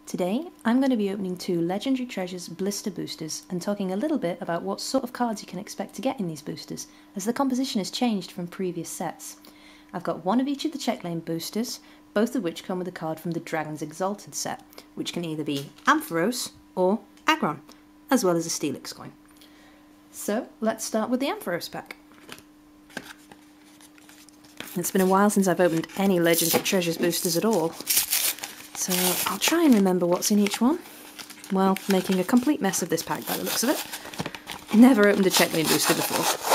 Today, I'm going to be opening 2 Legendary Treasures blister boosters and talking a little bit about what sort of cards you can expect to get in these boosters, as the composition has changed from previous sets. I've got one of each of the Checklane boosters, both of which come with a card from the Dragon's Exalted set, which can either be Ampharos or Agron, as well as a Steelix coin. So, let's start with the Ampharos pack. It's been a while since I've opened any Legendary Treasures boosters at all. So I'll try and remember what's in each one, while making a complete mess of this pack by the looks of it. Never opened a Checklane booster before.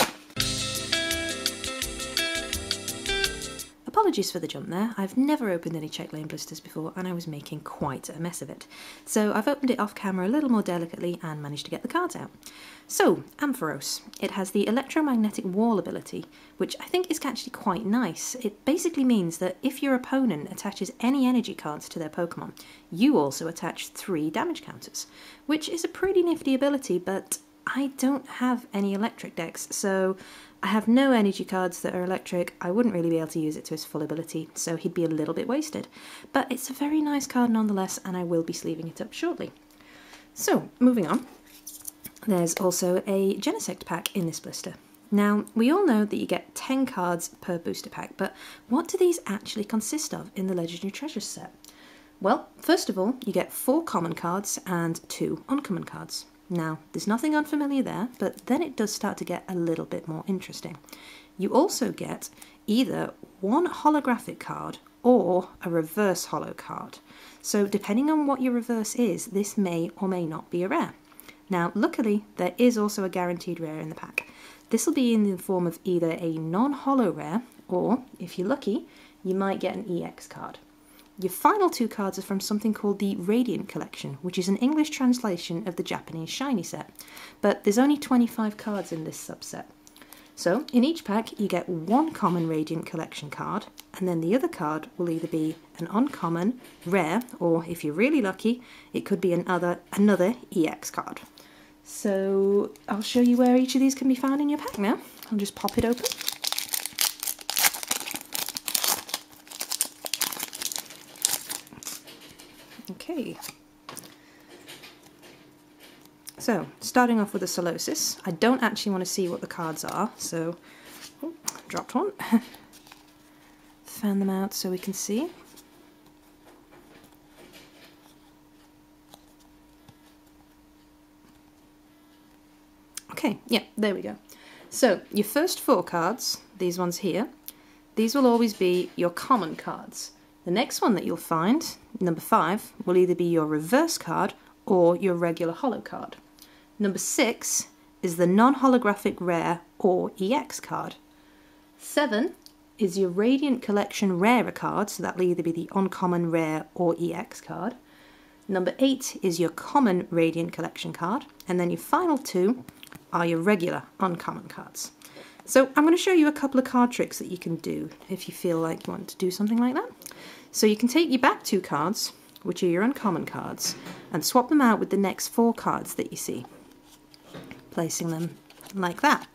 Apologies for the jump there, I've never opened any Checklane blisters before and I was making quite a mess of it. So I've opened it off camera a little more delicately and managed to get the cards out. So, Ampharos. It has the electromagnetic wall ability, which I think is actually quite nice. It basically means that if your opponent attaches any energy cards to their Pokémon, you also attach 3 damage counters, which is a pretty nifty ability, but I don't have any electric decks, so I have no energy cards that are electric. I wouldn't really be able to use it to its full ability, so he'd be a little bit wasted. But it's a very nice card nonetheless, and I will be sleeving it up shortly. So, moving on. There's also a Genesect Pack in this blister. Now, we all know that you get 10 cards per booster pack, but what do these actually consist of in the Legendary Treasures set? Well, first of all, you get 4 common cards and 2 uncommon cards. Now, there's nothing unfamiliar there, but then it does start to get a little bit more interesting. You also get either 1 holographic card or a reverse holo card. So depending on what your reverse is, this may or may not be a rare. Now, luckily, there is also a guaranteed rare in the pack. This will be in the form of either a non-holo rare, or, if you're lucky, you might get an EX card. Your final 2 cards are from something called the Radiant Collection, which is an English translation of the Japanese Shiny set, but there's only 25 cards in this subset. So, in each pack, you get 1 common Radiant Collection card, and then the other card will either be an uncommon, rare, or if you're really lucky, it could be another EX card. So I'll show you where each of these can be found in your pack now. I'll just pop it open. Okay. So, starting off with a Solosis. I don't actually want to see what the cards are, so... Oh, dropped one. Fan them out so we can see. Okay, yeah, there we go. So, your first 4 cards, these ones here, these will always be your common cards. The next one that you'll find, number 5, will either be your reverse card or your regular holo card. Number 6 is the non-holographic rare or EX card. 7 is your Radiant Collection rarer card, so that will either be the uncommon rare or EX card. Number 8 is your common Radiant Collection card, and then your final 2 are your regular uncommon cards. So I'm going to show you a couple of card tricks that you can do if you feel like you want to do something like that. So you can take your back 2 cards, which are your uncommon cards, and swap them out with the next 4 cards that you see, placing them like that.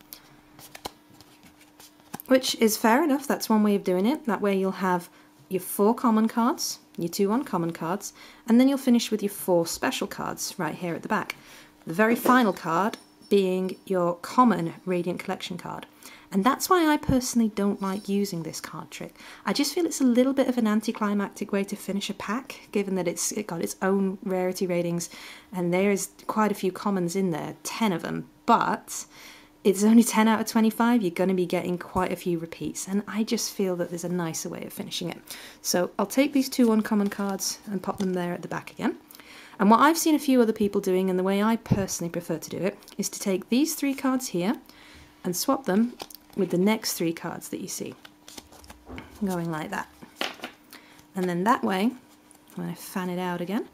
Which is fair enough, that's one way of doing it. That way you'll have your 4 common cards, your 2 uncommon cards, and then you'll finish with your 4 special cards right here at the back. The very final card being your common Radiant Collection card. And that's why I personally don't like using this card trick. I just feel it's a little bit of an anticlimactic way to finish a pack, given that it got its own rarity ratings, and there's quite a few commons in there, 10 of them, but it's only 10 out of 25, you're going to be getting quite a few repeats, and I just feel that there's a nicer way of finishing it. So I'll take these 2 uncommon cards and pop them there at the back again. And what I've seen a few other people doing, and the way I personally prefer to do it, is to take these 3 cards here and swap them with the next 3 cards that you see. Going like that. And then that way, when I fan it out again,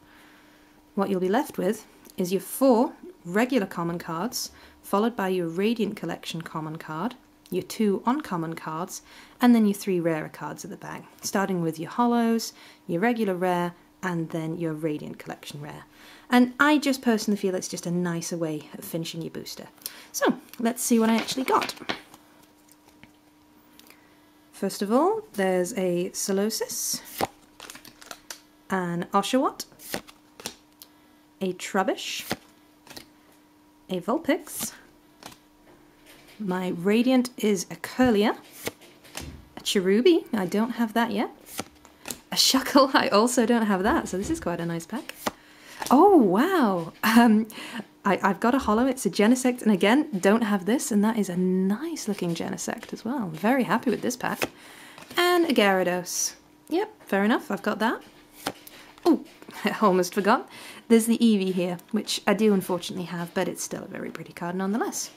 what you'll be left with is your 4 regular common cards, followed by your Radiant Collection common card, your 2 uncommon cards, and then your 3 rarer cards at the back, starting with your holos, your regular rare, and then your Radiant Collection rare. And I just personally feel it's just a nicer way of finishing your booster. So, let's see what I actually got. First of all, there's a Solosis, an Oshawott, a Trubbish, a Vulpix, my Radiant is a Curlier, a Cherubi, I don't have that yet, a Shuckle, I also don't have that, so this is quite a nice pack. Oh wow, I've got a holo, it's a Genesect, and again, don't have this, and that is a nice looking Genesect as well. Very happy with this pack. And a Gyarados. Yep, fair enough, I've got that. Oh, I almost forgot. There's the Eevee here, which I do unfortunately have, but it's still a very pretty card nonetheless.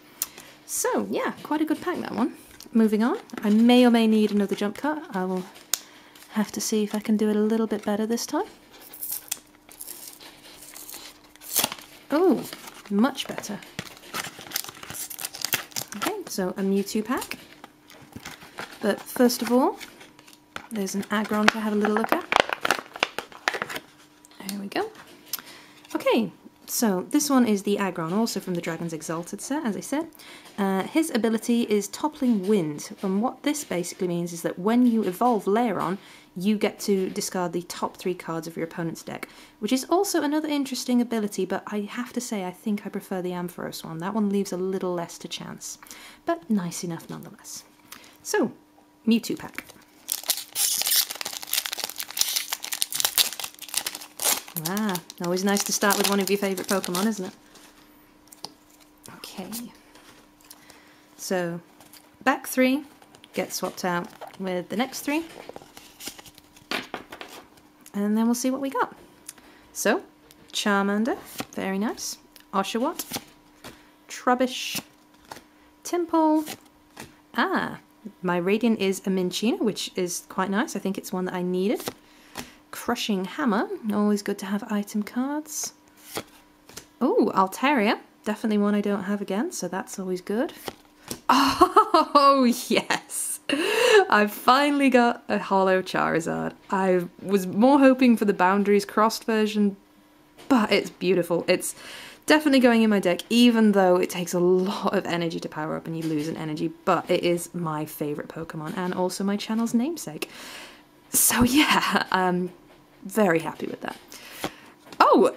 So yeah, quite a good pack, that one. Moving on, I may or may need another jump cut. I will have to see if I can do it a little bit better this time. Oh, much better. Okay, so a Mewtwo pack. But first of all, there's an Agron to have a little look at. There we go. Okay, so this one is the Agron, also from the Dragon's Exalted set, as I said. His ability is Toppling Wind, and what this basically means is that when you evolve Lairon, you get to discard the top 3 cards of your opponent's deck, which is also another interesting ability, but I have to say I think I prefer the Ampharos one. That one leaves a little less to chance, but nice enough nonetheless. So, Mewtwo pack. Ah, always nice to start with one of your favourite Pokemon, isn't it? Okay. So, back 3 get swapped out with the next 3. And then we'll see what we got. So, Charmander, very nice. Oshawott, Trubbish, Tympole. Ah, my Radiant is a Minchina, which is quite nice. I think it's one that I needed. Crushing Hammer, always good to have item cards. Oh, Altaria, definitely one I don't have again, so that's always good. Oh, yes! I've finally got a holo Charizard. I was more hoping for the Boundaries Crossed version, but it's beautiful. It's definitely going in my deck, even though it takes a lot of energy to power up and you lose an energy, but it is my favourite Pokemon and also my channel's namesake. So yeah, I'm very happy with that. Oh!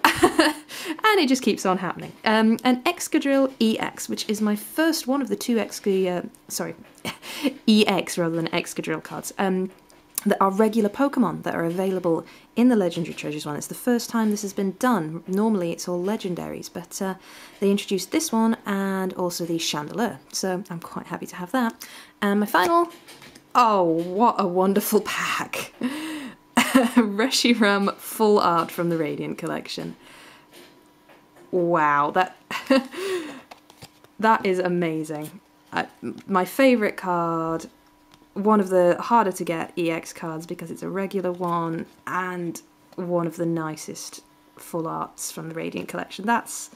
And it just keeps on happening. An Excadrill EX, which is my first one of the 2 EX rather than Excadrill cards, that are regular Pokemon that are available in the Legendary Treasures one. It's the first time this has been done. Normally it's all legendaries, but they introduced this one and also the Chandelure, so I'm quite happy to have that. And my final... Oh, what a wonderful pack! Reshiram full art from the Radiant collection. Wow, that is amazing. My favourite card, one of the harder to get EX cards because it's a regular one, and one of the nicest full arts from the Radiant collection. That's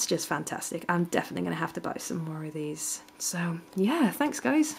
just fantastic. I'm definitely going to have to buy some more of these. So yeah, thanks guys.